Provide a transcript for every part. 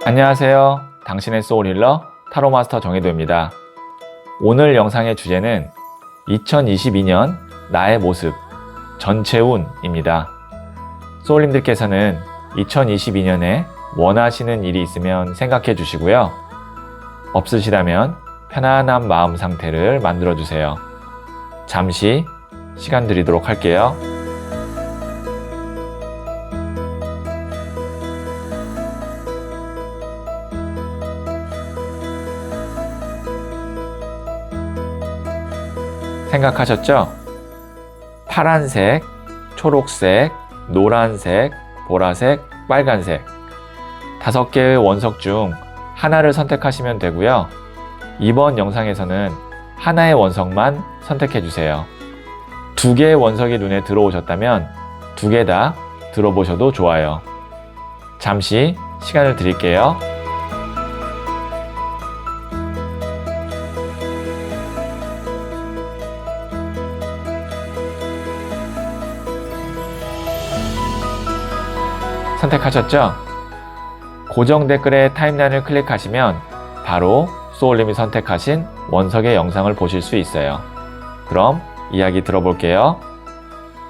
안녕하세요. 당신의 소울 힐러 타로마스터 정혜도입니다. 오늘 영상의 주제는 2022년 나의 모습, 전체운입니다. 소울님들께서는 2022년에 원하시는 일이 있으면 생각해 주시고요. 없으시다면 편안한 마음 상태를 만들어 주세요. 잠시 시간 드리도록 할게요. 생각하셨죠? 파란색, 초록색, 노란색, 보라색, 빨간색 5개의 원석 중 하나를 선택하시면 되고요. 이번 영상에서는 하나의 원석만 선택해 주세요. 2개의 원석이 눈에 들어오셨다면 2개 다 들어보셔도 좋아요. 잠시 시간을 드릴게요. 선택하셨죠? 고정 댓글에 타임라인을 클릭하시면 바로 소울님이 선택하신 원석의 영상을 보실 수 있어요. 그럼 이야기 들어볼게요.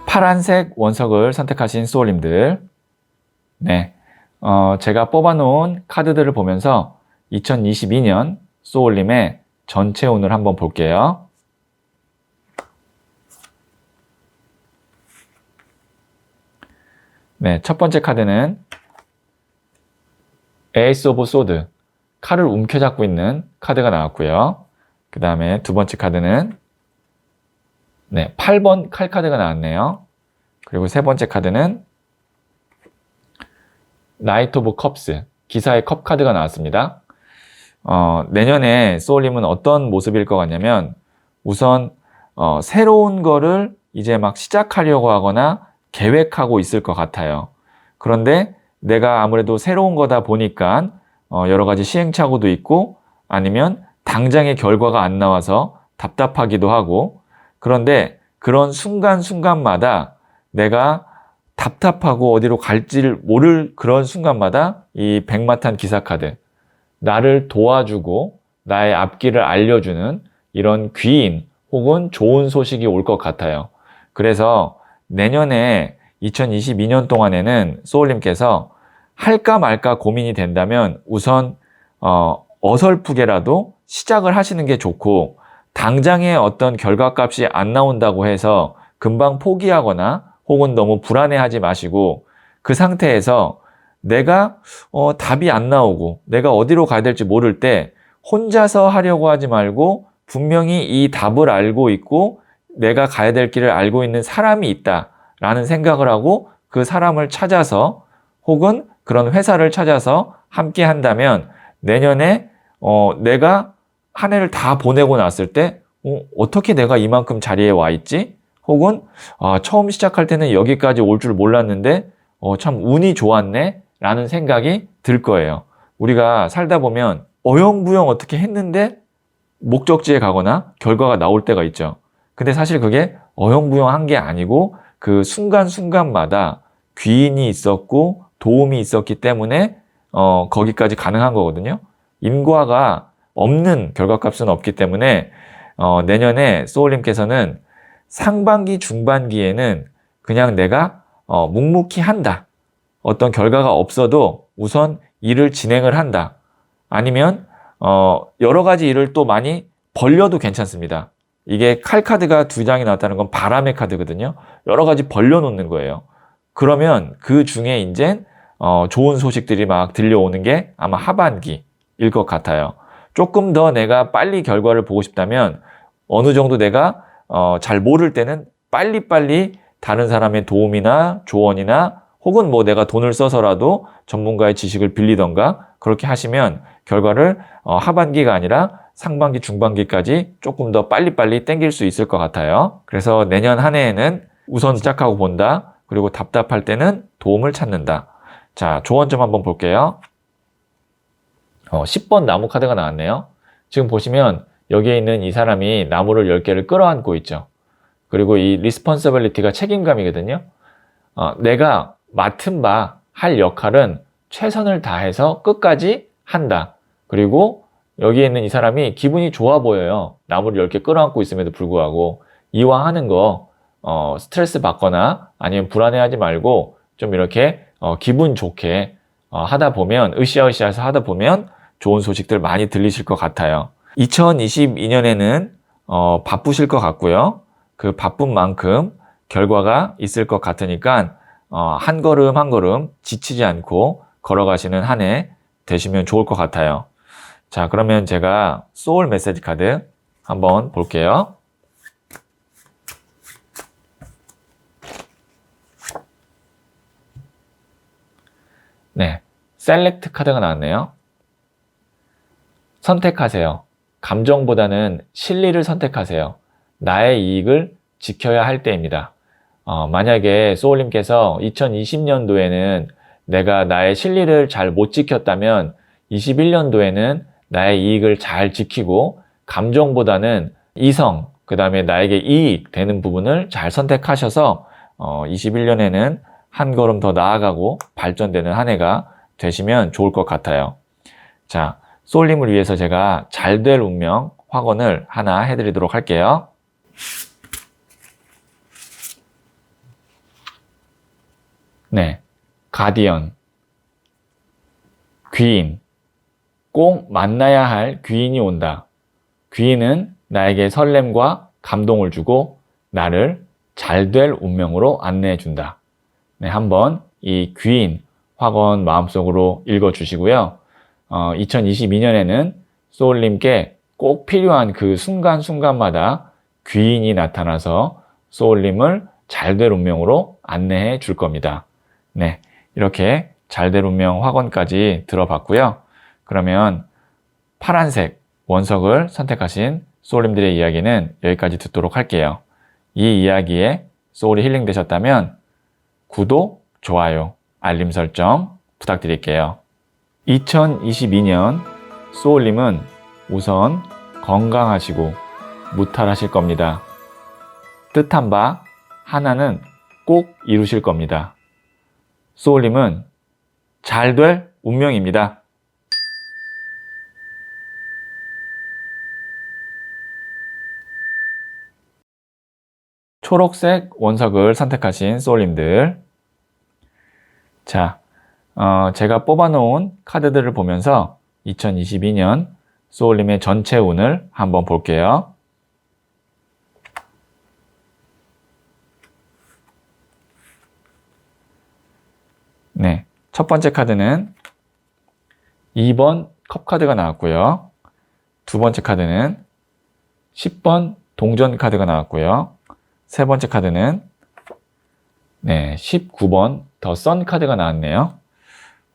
파란색 원석을 선택하신 소울님들, 제가 뽑아놓은 카드들을 보면서 2022년 소울님의 전체 운을 한번 볼게요. 첫 번째 카드는 에이스 오브 소드, 칼을 움켜잡고 있는 카드가 나왔고요. 그 다음에 두 번째 카드는 8번 칼 카드가 나왔네요. 그리고 세 번째 카드는 나이트 오브 컵스, 기사의 컵 카드가 나왔습니다. 내년에 소울님은 어떤 모습일 것 같냐면 우선 새로운 거를 이제 막 시작하려고 하거나 계획하고 있을 것 같아요. 그런데 내가 아무래도 새로운 거다 보니까 여러 가지 시행착오도 있고 아니면 당장의 결과가 안 나와서 답답하기도 하고, 그런데 그런 순간순간마다 내가 답답하고 어디로 갈지를 모를 그런 순간마다 이 백마탄 기사카드, 나를 도와주고 나의 앞길을 알려주는 이런 귀인 혹은 좋은 소식이 올 것 같아요. 그래서 내년에 2022년 동안에는 소울님께서 할까 말까 고민이 된다면 우선 어설프게라도 시작을 하시는 게 좋고, 당장의 어떤 결과값이 안 나온다고 해서 금방 포기하거나 혹은 너무 불안해하지 마시고, 그 상태에서 내가 답이 안 나오고 내가 어디로 가야 될지 모를 때 혼자서 하려고 하지 말고 분명히 이 답을 알고 있고 내가 가야 될 길을 알고 있는 사람이 있다라는 생각을 하고 그 사람을 찾아서 혹은 그런 회사를 찾아서 함께 한다면 내년에 내가 한 해를 다 보내고 났을 때 어떻게 내가 이만큼 자리에 와 있지? 혹은 처음 시작할 때는 여기까지 올 줄 몰랐는데 참 운이 좋았네 라는 생각이 들 거예요. 우리가 살다 보면 어영부영 어떻게 했는데 목적지에 가거나 결과가 나올 때가 있죠. 근데 사실 그게 어영부영한 게 아니고 그 순간순간마다 귀인이 있었고 도움이 있었기 때문에 거기까지 가능한 거거든요. 인과가 없는 결과값은 없기 때문에 내년에 소울님께서는 상반기 중반기에는 그냥 내가 묵묵히 한다, 어떤 결과가 없어도 우선 일을 진행을 한다, 아니면 여러 가지 일을 또 많이 벌려도 괜찮습니다. 이게 칼 카드가 2장이 나왔다는 건 바람의 카드거든요. 여러 가지 벌려놓는 거예요. 그러면 그 중에 이제 좋은 소식들이 막 들려오는 게 아마 하반기일 것 같아요. 조금 더 내가 빨리 결과를 보고 싶다면 어느 정도 내가 잘 모를 때는 빨리빨리 다른 사람의 도움이나 조언이나 혹은 뭐 내가 돈을 써서라도 전문가의 지식을 빌리던가 그렇게 하시면 결과를 하반기가 아니라 상반기, 중반기까지 조금 더 빨리빨리 땡길 수 있을 것 같아요. 그래서 내년 한 해에는 우선 시작하고 본다. 그리고 답답할 때는 도움을 찾는다. 자, 조언점 한번 볼게요. 10번 나무 카드가 나왔네요. 지금 보시면 여기에 있는 이 사람이 나무를 10개를 끌어안고 있죠. 그리고 이 responsibility가 책임감이거든요. 내가 맡은 바 할 역할은 최선을 다해서 끝까지 한다. 그리고 여기에 있는 이 사람이 기분이 좋아 보여요. 나무를 10개 끌어안고 있음에도 불구하고. 이왕 하는 거 스트레스 받거나 아니면 불안해하지 말고 좀 이렇게 기분 좋게 하다 보면, 으쌰으쌰해서 하다 보면 좋은 소식들 많이 들리실 것 같아요. 2022년에는 바쁘실 것 같고요. 그 바쁜 만큼 결과가 있을 것 같으니까 한 걸음 한 걸음 지치지 않고 걸어가시는 한 해 되시면 좋을 것 같아요. 자, 그러면 제가 소울 메시지 카드 한번 볼게요. 네, 셀렉트 카드가 나왔네요. 선택하세요. 감정보다는 실리를 선택하세요. 나의 이익을 지켜야 할 때입니다. 만약에 소울님께서 2020년도에는 내가 나의 실리를 잘 못 지켰다면 21년도에는 나의 이익을 잘 지키고 감정보다는 이성, 그 다음에 나에게 이익 되는 부분을 잘 선택하셔서 21년에는 한 걸음 더 나아가고 발전되는 한 해가 되시면 좋을 것 같아요. 자, 소울님을 위해서 제가 잘 될 운명 확언을 하나 해드리도록 할게요. 네, 가디언, 귀인, 꼭 만나야 할 귀인이 온다. 귀인은 나에게 설렘과 감동을 주고 나를 잘 될 운명으로 안내해 준다. 네, 한번 이 귀인 확언 마음속으로 읽어주시고요. 2022년에는 소울님께 꼭 필요한 그 순간순간마다 귀인이 나타나서 소울님을 잘 될 운명으로 안내해 줄 겁니다. 네, 이렇게 잘 될 운명 확언까지 들어봤고요. 그러면 파란색 원석을 선택하신 소울님들의 이야기는 여기까지 듣도록 할게요. 이 이야기에 소울이 힐링 되셨다면 구독, 좋아요, 알림 설정 부탁드릴게요. 2022년 소울님은 우선 건강하시고 무탈하실 겁니다. 뜻한 바 하나는 꼭 이루실 겁니다. 소울님은 잘 될 운명입니다. 초록색 원석을 선택하신 소울님들, 자, 제가 뽑아놓은 카드들을 보면서 2022년 소울님의 전체 운을 한번 볼게요. 네, 첫 번째 카드는 2번 컵 카드가 나왔고요. 두 번째 카드는 10번 동전 카드가 나왔고요. 세 번째 카드는 19번 더 선 카드가 나왔네요.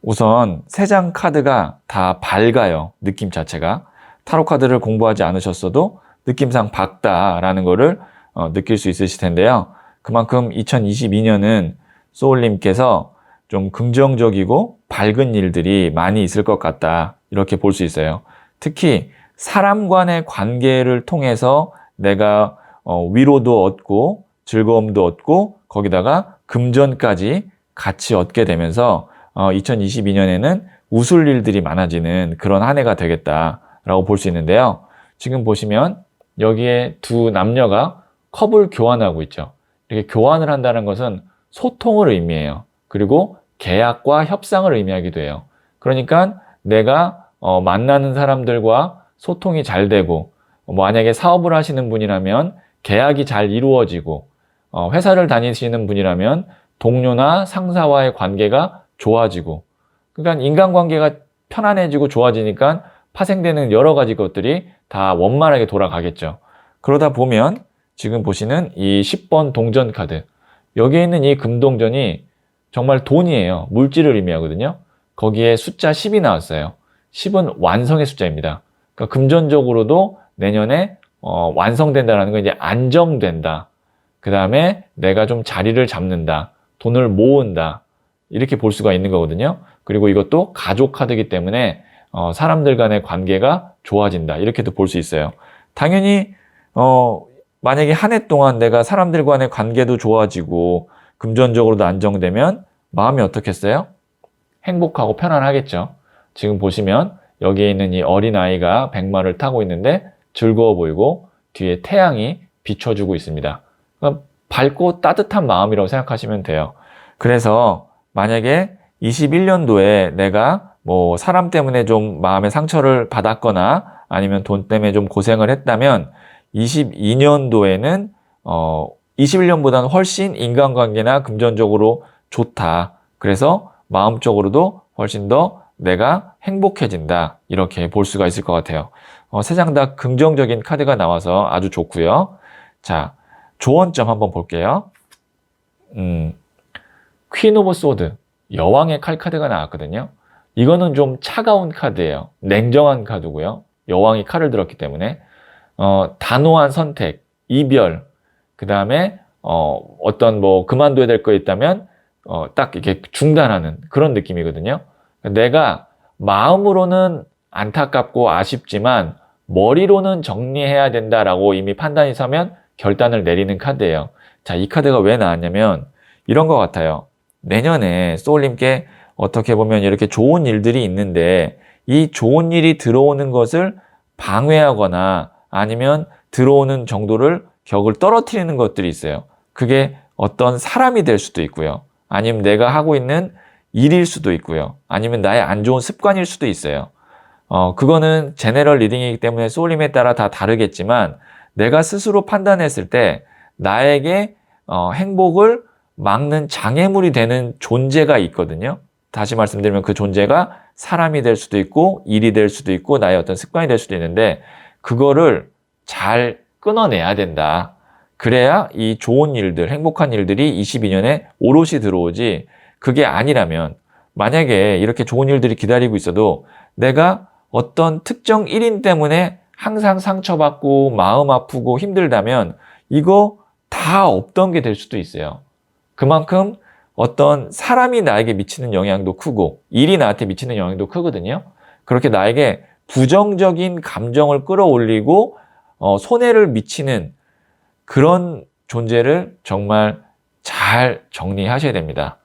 우선 세 장 카드가 다 밝아요. 느낌 자체가. 타로 카드를 공부하지 않으셨어도 느낌상 밝다라는 거를 느낄 수 있으실 텐데요. 그만큼 2022년은 소울님께서 좀 긍정적이고 밝은 일들이 많이 있을 것 같다. 이렇게 볼 수 있어요. 특히 사람 간의 관계를 통해서 내가 위로도 얻고 즐거움도 얻고 거기다가 금전까지 같이 얻게 되면서 2022년에는 웃을 일들이 많아지는 그런 한 해가 되겠다라고 볼 수 있는데요. 지금 보시면 여기에 두 남녀가 컵을 교환하고 있죠. 이렇게 교환을 한다는 것은 소통을 의미해요. 그리고 계약과 협상을 의미하기도 해요. 그러니까 내가 만나는 사람들과 소통이 잘 되고 만약에 사업을 하시는 분이라면 계약이 잘 이루어지고 회사를 다니시는 분이라면 동료나 상사와의 관계가 좋아지고, 그러니까 인간관계가 편안해지고 좋아지니까 파생되는 여러 가지 것들이 다 원만하게 돌아가겠죠. 그러다 보면 지금 보시는 이 10번 동전 카드, 여기에 있는 이 금동전이 정말 돈이에요. 물질을 의미하거든요. 거기에 숫자 10이 나왔어요. 10은 완성의 숫자입니다. 그러니까 금전적으로도 내년에 완성된다라는 건 이제 안정된다. 그 다음에 내가 좀 자리를 잡는다. 돈을 모은다. 이렇게 볼 수가 있는 거거든요. 그리고 이것도 가족 카드이기 때문에 사람들 간의 관계가 좋아진다. 이렇게도 볼 수 있어요. 당연히 만약에 한 해 동안 내가 사람들 간의 관계도 좋아지고 금전적으로도 안정되면 마음이 어떻겠어요? 행복하고 편안하겠죠. 지금 보시면 여기에 있는 이 어린아이가 백마를 타고 있는데 즐거워 보이고 뒤에 태양이 비춰주고 있습니다. 그러니까 밝고 따뜻한 마음이라고 생각하시면 돼요. 그래서 만약에 21년도에 내가 뭐 사람 때문에 좀 마음의 상처를 받았거나 아니면 돈 때문에 좀 고생을 했다면 22년도에는 21년보다는 훨씬 인간관계나 금전적으로 좋다. 그래서 마음적으로도 훨씬 더 내가 행복해진다. 이렇게 볼 수가 있을 것 같아요. 세 장 다 긍정적인 카드가 나와서 아주 좋고요. 자, 조언점 한번 볼게요. 퀸 오브 소드, 여왕의 칼 카드가 나왔거든요. 이거는 좀 차가운 카드예요. 냉정한 카드고요. 여왕이 칼을 들었기 때문에 단호한 선택, 이별, 그 다음에 어떤 뭐 그만둬야 될 거 있다면 딱 이렇게 중단하는 그런 느낌이거든요. 내가 마음으로는 안타깝고 아쉽지만 머리로는 정리해야 된다라고 이미 판단이 서면 결단을 내리는 카드예요. 자, 이 카드가 왜 나왔냐면 이런 것 같아요. 내년에 소울님께 어떻게 보면 이렇게 좋은 일들이 있는데 이 좋은 일이 들어오는 것을 방해하거나 아니면 들어오는 정도를 격을 떨어뜨리는 것들이 있어요. 그게 어떤 사람이 될 수도 있고요. 아니면 내가 하고 있는 일일 수도 있고요. 아니면 나의 안 좋은 습관일 수도 있어요. 그거는 제네럴 리딩이기 때문에 소울님에 따라 다 다르겠지만 내가 스스로 판단했을 때 나에게 행복을 막는 장애물이 되는 존재가 있거든요. 다시 말씀드리면 그 존재가 사람이 될 수도 있고 일이 될 수도 있고 나의 어떤 습관이 될 수도 있는데 그거를 잘 끊어내야 된다. 그래야 이 좋은 일들, 행복한 일들이 22년에 오롯이 들어오지 그게 아니라면 만약에 이렇게 좋은 일들이 기다리고 있어도 내가 어떤 특정 1인 때문에 항상 상처받고 마음 아프고 힘들다면 이거 다 없던 게 될 수도 있어요. 그만큼 어떤 사람이 나에게 미치는 영향도 크고 일이 나한테 미치는 영향도 크거든요. 그렇게 나에게 부정적인 감정을 끌어올리고 손해를 미치는 그런 존재를 정말 잘 정리하셔야 됩니다.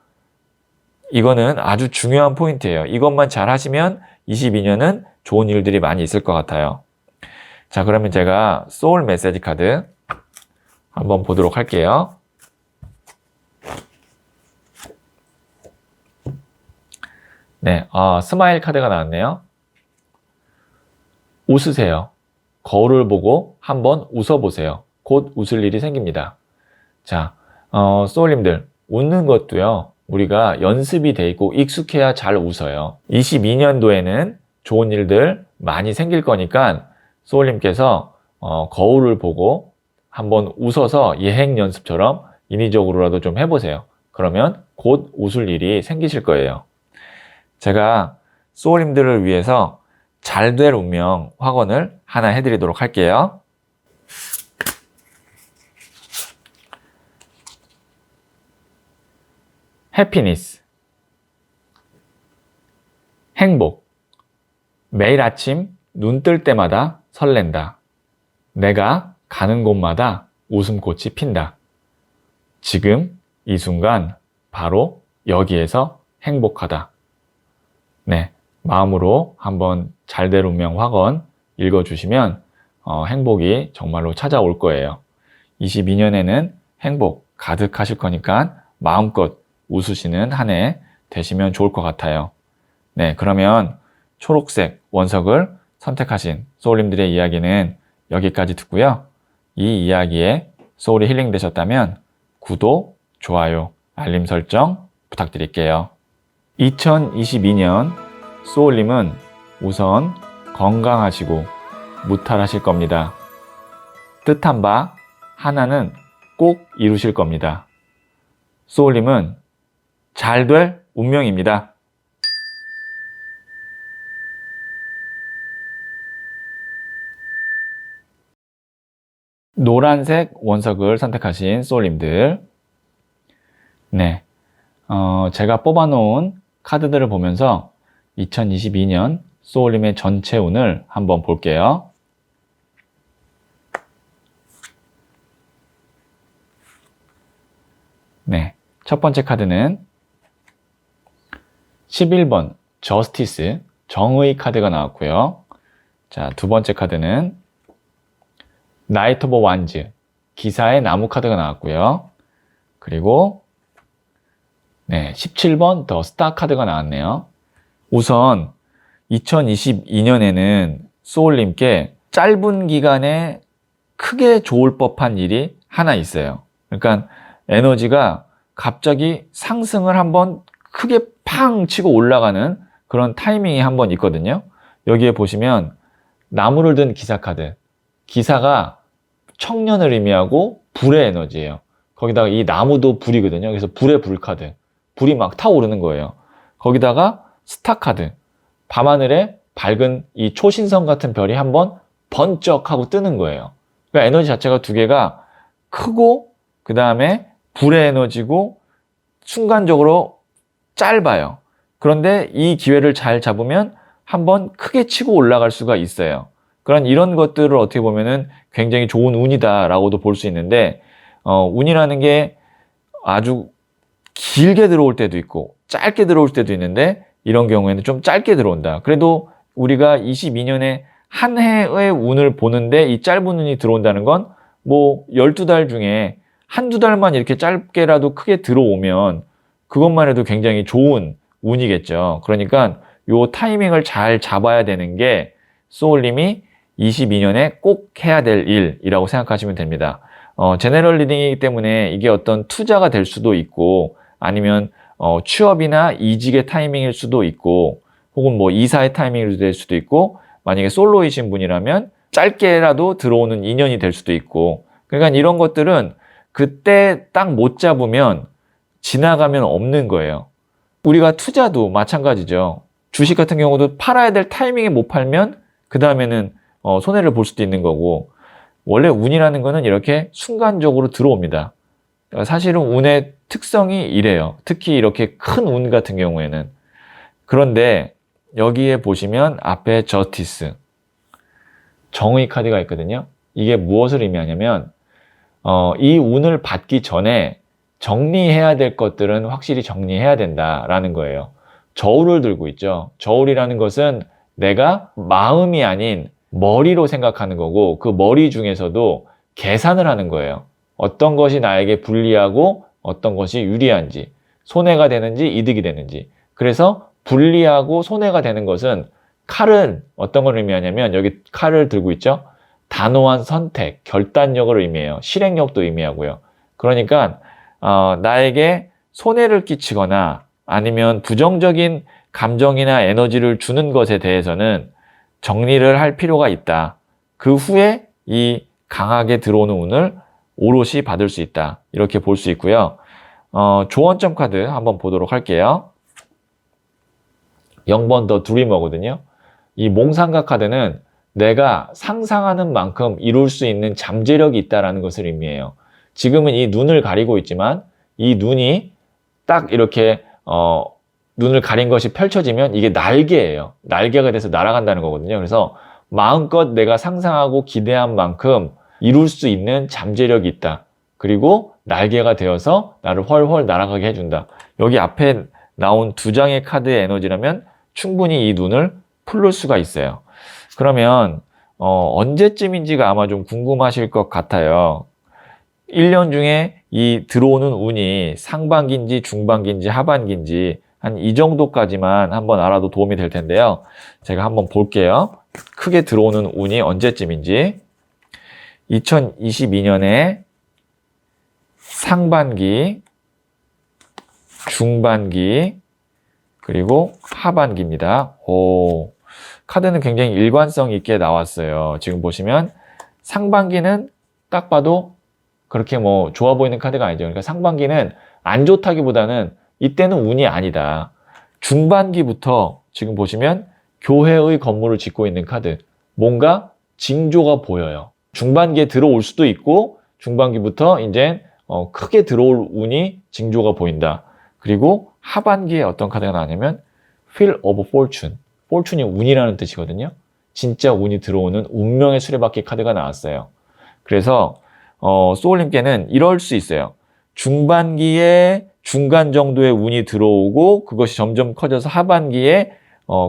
이거는 아주 중요한 포인트예요. 이것만 잘 하시면 22년은 좋은 일들이 많이 있을 것 같아요. 자, 그러면 제가 소울 메시지 카드 한번 보도록 할게요. 네, 스마일 카드가 나왔네요. 웃으세요. 거울을 보고 한번 웃어보세요. 곧 웃을 일이 생깁니다. 자, 소울님들, 웃는 것도요, 우리가 연습이 돼 있고 익숙해야 잘 웃어요. 22년도에는 좋은 일들 많이 생길 거니까 소울님께서 거울을 보고 한번 웃어서 예행 연습처럼 인위적으로라도 좀 해보세요. 그러면 곧 웃을 일이 생기실 거예요. 제가 소울님들을 위해서 잘 될 운명 확언을 하나 해드리도록 할게요. 해피니스, 행복, 매일 아침 눈 뜰 때마다 설렌다. 내가 가는 곳마다 웃음꽃이 핀다. 지금 이 순간 바로 여기에서 행복하다. 네, 마음으로 한번 잘 될 운명 확언 읽어주시면 행복이 정말로 찾아올 거예요. 22년에는 행복 가득하실 거니까 마음껏 웃으시는 한 해 되시면 좋을 것 같아요. 네, 그러면 초록색 원석을 선택하신 소울님들의 이야기는 여기까지 듣고요. 이 이야기에 소울이 힐링 되셨다면 구독, 좋아요, 알림 설정 부탁드릴게요. 2022년 소울님은 우선 건강하시고 무탈하실 겁니다. 뜻한 바 하나는 꼭 이루실 겁니다. 소울님은 잘 될 운명입니다. 노란색 원석을 선택하신 소울님들, 네, 제가 뽑아놓은 카드들을 보면서 2022년 소울님의 전체 운을 한번 볼게요. 네, 첫 번째 카드는 11번 저스티스, 정의 카드가 나왔고요. 자, 두 번째 카드는 나이트 오브 완즈, 기사의 나무 카드가 나왔고요. 그리고 17번 더 스타 카드가 나왔네요. 우선 2022년에는 소울님께 짧은 기간에 크게 좋을 법한 일이 하나 있어요. 그러니까 에너지가 갑자기 상승을 한번 크게 팡 치고 올라가는 그런 타이밍이 한번 있거든요. 여기에 보시면 나무를 든 기사 카드. 기사가 청년을 의미하고 불의 에너지예요. 거기다가 이 나무도 불이거든요. 그래서 불의 불 카드. 불이 막 타오르는 거예요. 거기다가 스타 카드. 밤하늘에 밝은 이 초신성 같은 별이 한번 번쩍 하고 뜨는 거예요. 그러니까 에너지 자체가 두 개가 크고 그 다음에 불의 에너지고 순간적으로 짧아요. 그런데 이 기회를 잘 잡으면 한번 크게 치고 올라갈 수가 있어요. 그런 이런 것들을 어떻게 보면은 굉장히 좋은 운이다라고도 볼 수 있는데 운이라는 게 아주 길게 들어올 때도 있고 짧게 들어올 때도 있는데 이런 경우에는 좀 짧게 들어온다. 그래도 우리가 22년에 한 해의 운을 보는데 이 짧은 운이 들어온다는 건 뭐 12달 중에 한두 달만 이렇게 짧게라도 크게 들어오면 그것만 해도 굉장히 좋은 운이겠죠. 그러니까 요 타이밍을 잘 잡아야 되는 게 소울님이 22년에 꼭 해야 될 일이라고 생각하시면 됩니다. 제너럴 리딩이기 때문에 이게 어떤 투자가 될 수도 있고 아니면 취업이나 이직의 타이밍일 수도 있고 혹은 뭐 이사의 타이밍이 될 수도 있고 만약에 솔로이신 분이라면 짧게라도 들어오는 인연이 될 수도 있고 그러니까 이런 것들은 그때 딱 못 잡으면 지나가면 없는 거예요. 우리가 투자도 마찬가지죠. 주식 같은 경우도 팔아야 될 타이밍에 못 팔면 그 다음에는 손해를 볼 수도 있는 거고 원래 운이라는 거는 이렇게 순간적으로 들어옵니다. 사실은 운의 특성이 이래요. 특히 이렇게 큰 운 같은 경우에는. 그런데 여기에 보시면 앞에 저스티스, 정의 카드가 있거든요. 이게 무엇을 의미하냐면 이 운을 받기 전에 정리해야 될 것들은 확실히 정리해야 된다라는 거예요. 저울을 들고 있죠. 저울이라는 것은 내가 마음이 아닌 머리로 생각하는 거고 그 머리 중에서도 계산을 하는 거예요. 어떤 것이 나에게 불리하고 어떤 것이 유리한지, 손해가 되는지 이득이 되는지. 그래서 불리하고 손해가 되는 것은 칼은 어떤 걸 의미하냐면 여기 칼을 들고 있죠. 단호한 선택, 결단력을 의미해요. 실행력도 의미하고요. 그러니까 나에게 손해를 끼치거나 아니면 부정적인 감정이나 에너지를 주는 것에 대해서는 정리를 할 필요가 있다. 그 후에 이 강하게 들어오는 운을 오롯이 받을 수 있다. 이렇게 볼 수 있고요. 조언점 카드 한번 보도록 할게요. 0번 더 드리머거든요. 이 몽상가 카드는 내가 상상하는 만큼 이룰 수 있는 잠재력이 있다는 것을 의미해요. 지금은 이 눈을 가리고 있지만 이 눈이 딱 이렇게 눈을 가린 것이 펼쳐지면 이게 날개예요. 날개가 돼서 날아간다는 거거든요. 그래서 마음껏 내가 상상하고 기대한 만큼 이룰 수 있는 잠재력이 있다. 그리고 날개가 되어서 나를 훨훨 날아가게 해준다. 여기 앞에 나온 두 장의 카드의 에너지라면 충분히 이 눈을 풀을 수가 있어요. 그러면 언제쯤인지가 아마 좀 궁금하실 것 같아요. 1년 중에 이 들어오는 운이 상반기인지 중반기인지 하반기인지 한 이 정도까지만 한번 알아도 도움이 될 텐데요. 제가 한번 볼게요. 크게 들어오는 운이 언제쯤인지. 2022년에 상반기, 중반기, 그리고 하반기입니다. 카드는 굉장히 일관성 있게 나왔어요. 지금 보시면 상반기는 딱 봐도 그렇게 뭐 좋아 보이는 카드가 아니죠. 그러니까 상반기는 안 좋다기보다는 이때는 운이 아니다. 중반기부터 지금 보시면 교회의 건물을 짓고 있는 카드. 뭔가 징조가 보여요. 중반기에 들어올 수도 있고 중반기부터 이제 크게 들어올 운이 징조가 보인다. 그리고 하반기에 어떤 카드가 나왔냐면 Wheel of Fortune. Fortune이 운이라는 뜻이거든요. 진짜 운이 들어오는 운명의 수레바퀴 카드가 나왔어요. 그래서 소울님께는 이럴 수 있어요. 중반기에 중간 정도의 운이 들어오고 그것이 점점 커져서 하반기에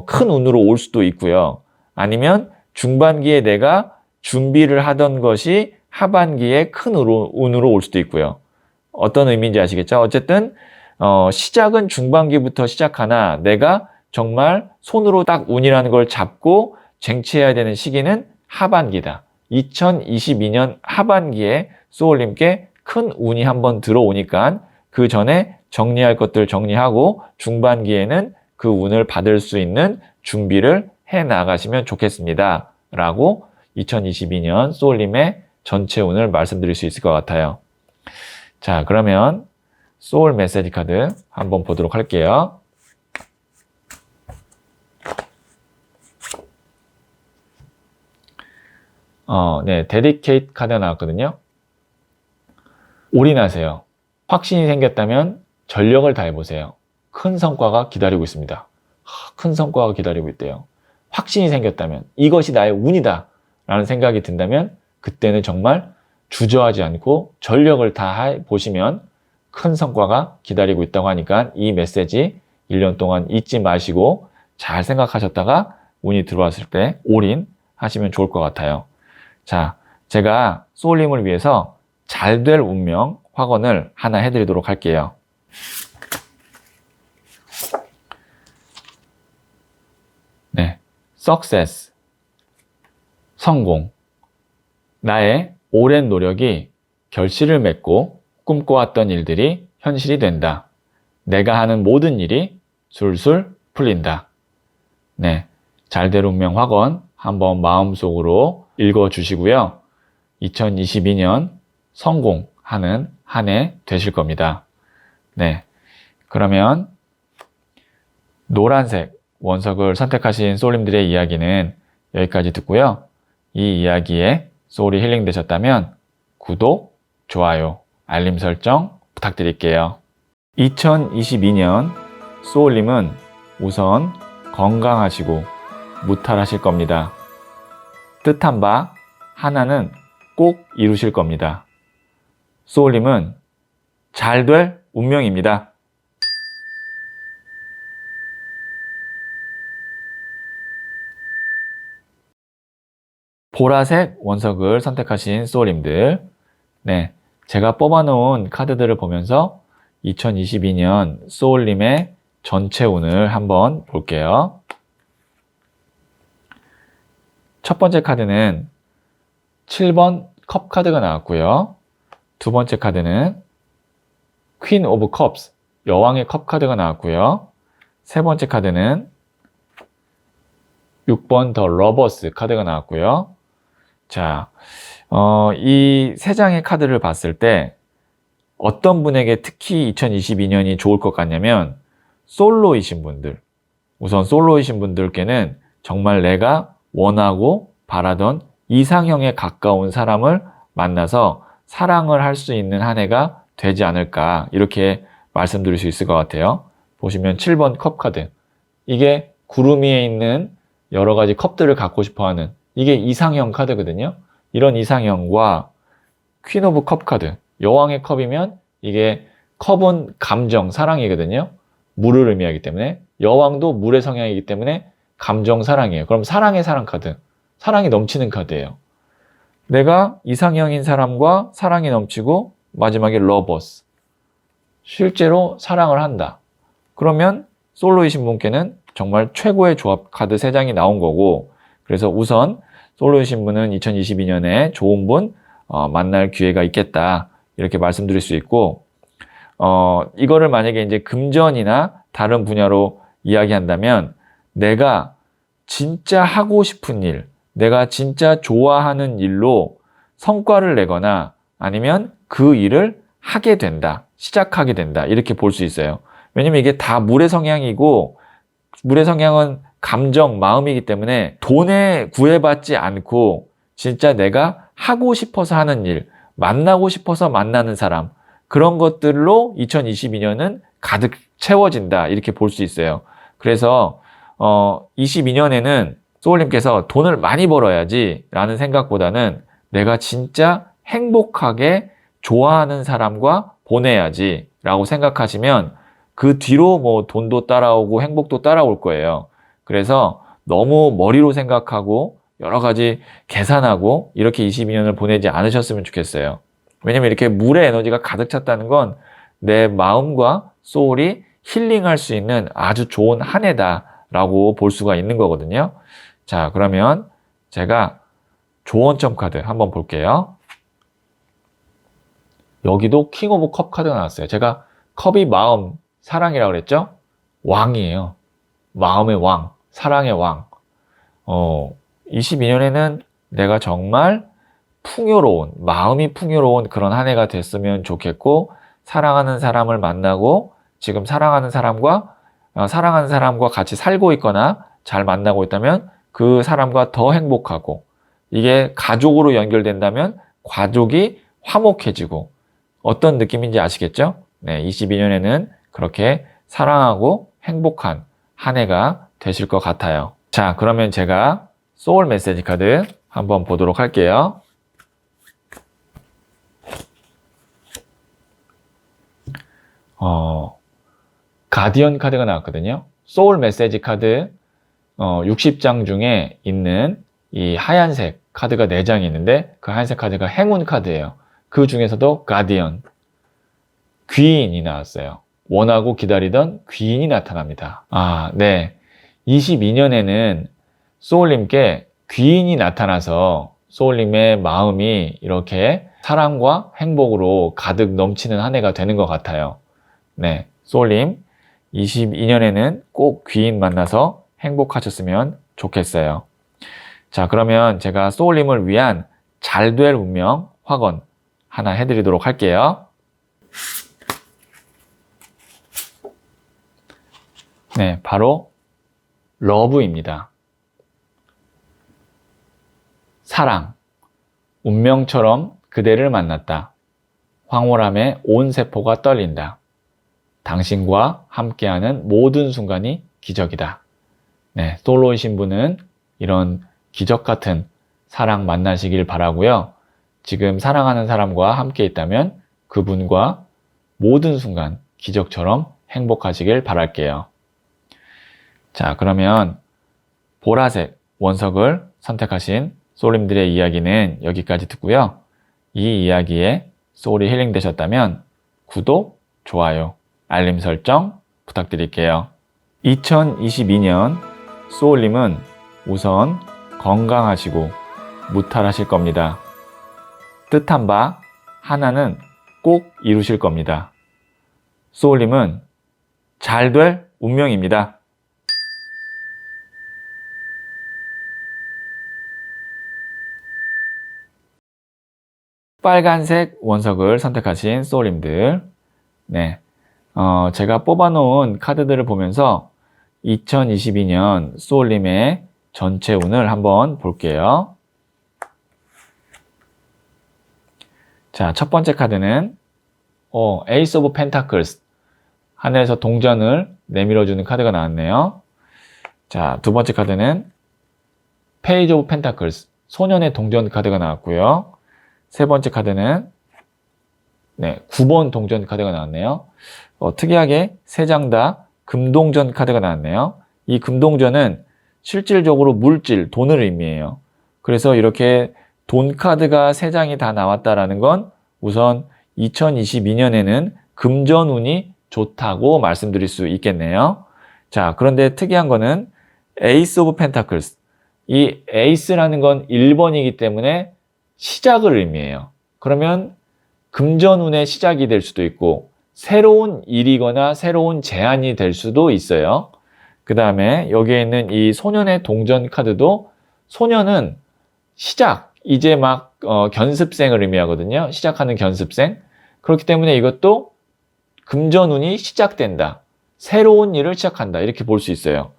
큰 운으로 올 수도 있고요. 아니면 중반기에 내가 준비를 하던 것이 하반기에 큰 운으로 올 수도 있고요. 어떤 의미인지 아시겠죠? 어쨌든 시작은 중반기부터 시작하나 내가 정말 손으로 딱 운이라는 걸 잡고 쟁취해야 되는 시기는 하반기다. 2022년 하반기에 소울님께 큰 운이 한번 들어오니까 그 전에 정리할 것들 정리하고 중반기에는 그 운을 받을 수 있는 준비를 해 나가시면 좋겠습니다. 라고 2022년 소울님의 전체 운을 말씀드릴 수 있을 것 같아요. 자, 그러면 소울 메시지 카드 한번 보도록 할게요. 네, 데디케이트 카드가 나왔거든요. 올인하세요. 확신이 생겼다면 전력을 다해보세요. 큰 성과가 기다리고 있습니다. 큰 성과가 기다리고 있대요. 확신이 생겼다면 이것이 나의 운이다 라는 생각이 든다면 그때는 정말 주저하지 않고 전력을 다해 보시면 큰 성과가 기다리고 있다고 하니까 이 메시지 1년 동안 잊지 마시고 잘 생각하셨다가 운이 들어왔을 때 올인 하시면 좋을 것 같아요. 자, 제가 소울님을 위해서 잘 될 운명 확언을 하나 해드리도록 할게요. 네, success, 성공. 나의 오랜 노력이 결실을 맺고 꿈꿔왔던 일들이 현실이 된다. 내가 하는 모든 일이 술술 풀린다. 네, 잘 될 운명 확언 한번 마음속으로 읽어주시고요. 2022년 성공하는 한 해 되실 겁니다. 네, 그러면 노란색 원석을 선택하신 소울님들의 이야기는 여기까지 듣고요. 이 이야기에 소울이 힐링 되셨다면 구독, 좋아요, 알림 설정 부탁드릴게요. 2022년 소울님은 우선 건강하시고 무탈하실 겁니다. 뜻한 바 하나는 꼭 이루실 겁니다. 소울님은 잘 될 운명입니다. 보라색 원석을 선택하신 소울님들, 네, 제가 뽑아놓은 카드들을 보면서 2022년 소울님의 전체 운을 한번 볼게요. 첫 번째 카드는 7번 컵 카드가 나왔고요. 두 번째 카드는 퀸 오브 컵스, 여왕의 컵 카드가 나왔고요. 세 번째 카드는 6번 더 러버스 카드가 나왔고요. 자, 이 세 장의 카드를 봤을 때 어떤 분에게 특히 2022년이 좋을 것 같냐면 솔로이신 분들, 우선 솔로이신 분들께는 정말 내가 원하고 바라던 이상형에 가까운 사람을 만나서 사랑을 할 수 있는 한 해가 되지 않을까 이렇게 말씀드릴 수 있을 것 같아요. 보시면 7번 컵 카드, 이게 구름 위에 있는 여러 가지 컵들을 갖고 싶어하는 이게 이상형 카드거든요. 이런 이상형과 퀸 오브 컵 카드, 여왕의 컵이면 이게 컵은 감정, 사랑이거든요. 물을 의미하기 때문에 여왕도 물의 성향이기 때문에 감정, 사랑이에요. 그럼 사랑의 사랑 카드, 사랑이 넘치는 카드예요. 내가 이상형인 사람과 사랑이 넘치고 마지막에 러버스, 실제로 사랑을 한다. 그러면 솔로이신 분께는 정말 최고의 조합 카드 3장이 나온 거고, 그래서 우선 솔로이신 분은 2022년에 좋은 분 만날 기회가 있겠다 이렇게 말씀드릴 수 있고, 이거를 만약에 이제 금전이나 다른 분야로 이야기한다면 내가 진짜 하고 싶은 일, 내가 진짜 좋아하는 일로 성과를 내거나 아니면 그 일을 하게 된다, 시작하게 된다 이렇게 볼 수 있어요. 왜냐면 이게 다 물의 성향이고 물의 성향은 감정, 마음이기 때문에 돈에 구애받지 않고 진짜 내가 하고 싶어서 하는 일, 만나고 싶어서 만나는 사람, 그런 것들로 2022년은 가득 채워진다 이렇게 볼 수 있어요. 그래서 22년에는 소울님께서 돈을 많이 벌어야지 라는 생각보다는 내가 진짜 행복하게 좋아하는 사람과 보내야지 라고 생각하시면 그 뒤로 뭐 돈도 따라오고 행복도 따라올 거예요. 그래서 너무 머리로 생각하고 여러 가지 계산하고 이렇게 22년을 보내지 않으셨으면 좋겠어요. 왜냐면 이렇게 물의 에너지가 가득 찼다는 건 내 마음과 소울이 힐링할 수 있는 아주 좋은 한 해다라고 볼 수가 있는 거거든요. 자, 그러면 제가 조언점 카드 한번 볼게요. 여기도 킹 오브 컵 카드가 나왔어요. 제가 컵이 마음, 사랑이라고 그랬죠? 왕이에요. 마음의 왕, 사랑의 왕. 22년에는 내가 정말 풍요로운, 마음이 풍요로운 그런 한 해가 됐으면 좋겠고, 사랑하는 사람을 만나고, 지금 사랑하는 사람과 같이 살고 있거나 잘 만나고 있다면 그 사람과 더 행복하고, 이게 가족으로 연결된다면 가족이 화목해지고, 어떤 느낌인지 아시겠죠? 네, 22년에는 그렇게 사랑하고 행복한 한 해가 되실 것 같아요. 자, 그러면 제가 소울 메시지 카드 한번 보도록 할게요. 가디언 카드가 나왔거든요. 소울 메시지 카드 60장 중에 있는 이 하얀색 카드가 4장이 있는데 그 하얀색 카드가 행운 카드예요. 그 중에서도 가디언, 귀인이 나왔어요. 원하고 기다리던 귀인이 나타납니다. 네. 22년에는 소울님께 귀인이 나타나서 소울님의 마음이 이렇게 사랑과 행복으로 가득 넘치는 한 해가 되는 것 같아요. 네. 소울님, 22년에는 꼭 귀인 만나서 행복하셨으면 좋겠어요. 자, 그러면 제가 소울님을 위한 잘될 운명 확언 하나 해드리도록 할게요. 네, 바로 러브입니다. 사랑, 운명처럼 그대를 만났다. 황홀함에 온 세포가 떨린다. 당신과 함께하는 모든 순간이 기적이다. 네, 솔로이신 분은 이런 기적 같은 사랑 만나시길 바라고요. 지금 사랑하는 사람과 함께 있다면 그분과 모든 순간 기적처럼 행복하시길 바랄게요. 자, 그러면 보라색 원석을 선택하신 소울님들의 이야기는 여기까지 듣고요. 이 이야기에 소울이 힐링 되셨다면 구독, 좋아요, 알림 설정 부탁드릴게요. 2022년 소울님은 우선 건강하시고 무탈하실 겁니다. 뜻한 바 하나는 꼭 이루실 겁니다. 소울님은 잘 될 운명입니다. 빨간색 원석을 선택하신 소울님들, 네, 제가 뽑아놓은 카드들을 보면서 2022년 소울님의 전체 운을 한번 볼게요. 자, 첫 번째 카드는 에이스 오브 펜타클스, 하늘에서 동전을 내밀어주는 카드가 나왔네요. 자, 두 번째 카드는 페이지 오브 펜타클스, 소년의 동전 카드가 나왔고요. 세 번째 카드는 9번 동전 카드가 나왔네요. 특이하게 3장 다 금동전 카드가 나왔네요. 이 금동전은 실질적으로 물질, 돈을 의미해요. 그래서 이렇게 돈 카드가 3장이 다 나왔다라는 건 우선 2022년에는 금전운이 좋다고 말씀드릴 수 있겠네요. 자, 그런데 특이한 거는 에이스 오브 펜타클스. 이 에이스라는 건 1번이기 때문에 시작을 의미해요. 그러면 금전운의 시작이 될 수도 있고 새로운 일이거나 새로운 제안이 될 수도 있어요. 그 다음에 여기에 있는 이 소년의 동전 카드도 소년은 시작, 이제 막 견습생을 의미하거든요. 시작하는 견습생. 그렇기 때문에 이것도 금전운이 시작된다. 새로운 일을 시작한다. 이렇게 볼 수 있어요.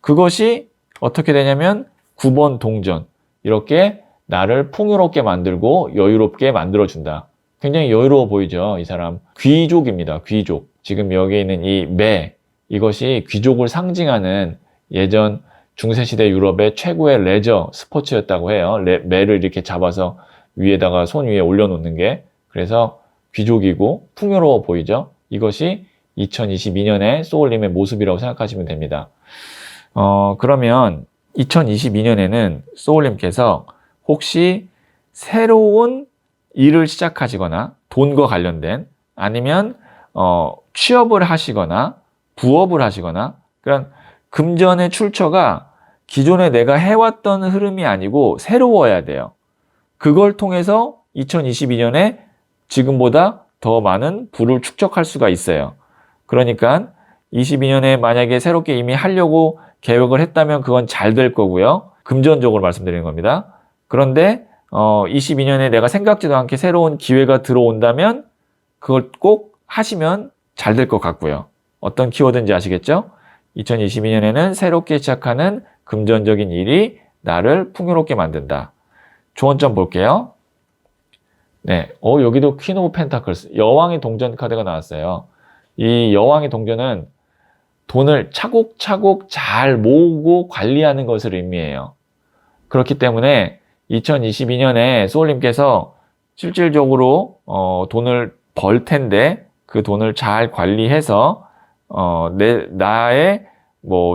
그것이 어떻게 되냐면 9번 동전. 이렇게 나를 풍요롭게 만들고 여유롭게 만들어준다. 굉장히 여유로워 보이죠, 이 사람. 귀족입니다, 귀족. 지금 여기에 있는 이 매, 이것이 귀족을 상징하는 예전 중세시대 유럽의 최고의 레저 스포츠였다고 해요. 매를 이렇게 잡아서 위에다가 손 위에 올려놓는 게. 그래서 귀족이고 풍요로워 보이죠. 이것이 2022년의 소울님의 모습이라고 생각하시면 됩니다. 그러면 2022년에는 소울님께서 혹시 새로운 일을 시작하시거나 돈과 관련된 아니면 취업을 하시거나 부업을 하시거나 그런 금전의 출처가 기존에 내가 해왔던 흐름이 아니고 새로워야 돼요. 그걸 통해서 2022년에 지금보다 더 많은 부를 축적할 수가 있어요. 그러니까 22년에 만약에 새롭게 이미 하려고 계획을 했다면 그건 잘 될 거고요. 금전적으로 말씀드리는 겁니다. 그런데 22년에 내가 생각지도 않게 새로운 기회가 들어온다면 그걸 꼭 하시면 잘 될 것 같고요. 어떤 키워드인지 아시겠죠? 2022년에는 새롭게 시작하는 금전적인 일이 나를 풍요롭게 만든다. 조언점 볼게요. 네, 여기도 퀸 오브 펜타클스, 여왕의 동전 카드가 나왔어요. 이 여왕의 동전은 돈을 차곡차곡 잘 모으고 관리하는 것을 의미해요. 그렇기 때문에 2022년에 소울님께서 실질적으로 돈을 벌 텐데 그 돈을 잘 관리해서 나의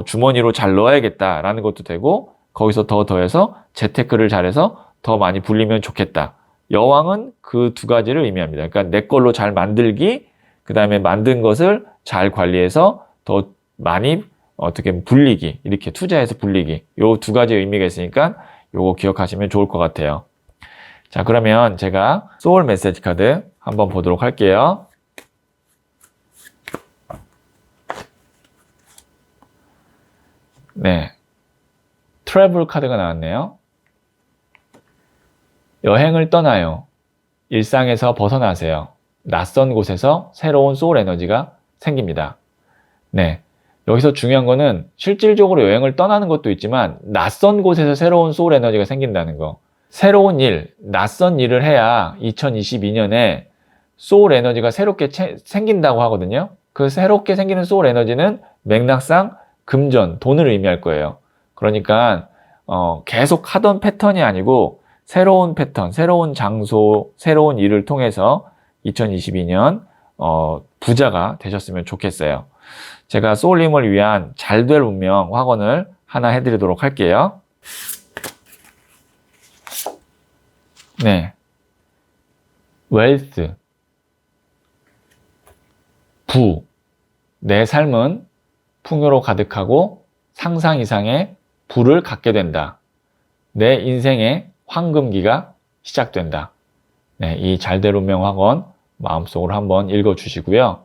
주머니로 잘 넣어야겠다라는 것도 되고 거기서 더해서 재테크를 잘해서 더 많이 불리면 좋겠다. 여왕은 그 두 가지를 의미합니다. 그러니까 내 걸로 잘 만들기, 그 다음에 만든 것을 잘 관리해서 더 많이 어떻게 불리기, 이렇게 투자해서 불리기. 요 두 가지 의미가 있으니까 요거 기억하시면 좋을 것 같아요. 자, 그러면 제가 소울 메시지 카드 한번 보도록 할게요. 네, 트래블 카드가 나왔네요. 여행을 떠나요. 일상에서 벗어나세요. 낯선 곳에서 새로운 소울 에너지가 생깁니다. 네, 여기서 중요한 거는 실질적으로 여행을 떠나는 것도 있지만 낯선 곳에서 새로운 소울 에너지가 생긴다는 거. 새로운 일, 낯선 일을 해야 2022년에 소울 에너지가 새롭게 생긴다고 하거든요. 그 새롭게 생기는 소울 에너지는 맥락상 금전, 돈을 의미할 거예요. 그러니까 계속 하던 패턴이 아니고 새로운 패턴, 새로운 장소, 새로운 일을 통해서 2022년 부자가 되셨으면 좋겠어요. 제가 소울님을 위한 잘될 운명 확언을 하나 해드리도록 할게요. 네, 웰스, 부. 내 삶은 풍요로 가득하고 상상 이상의 부를 갖게 된다. 내 인생의 황금기가 시작된다. 네, 이 잘될 운명 확언 마음속으로 한번 읽어주시고요.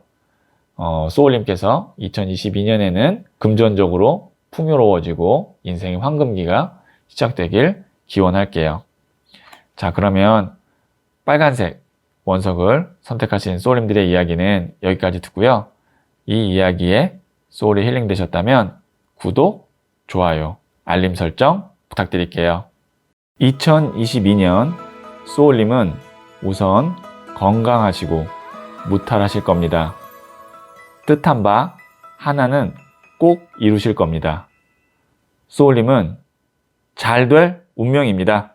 소울님께서 2022년에는 금전적으로 풍요로워지고 인생의 황금기가 시작되길 기원할게요. 자, 그러면 빨간색 원석을 선택하신 소울님들의 이야기는 여기까지 듣고요. 이 이야기에 소울이 힐링 되셨다면 구독, 좋아요, 알림 설정 부탁드릴게요. 2022년 소울님은 우선 건강하시고 무탈하실 겁니다. 뜻한 바 하나는 꼭 이루실 겁니다. 소울님은 잘 될 운명입니다.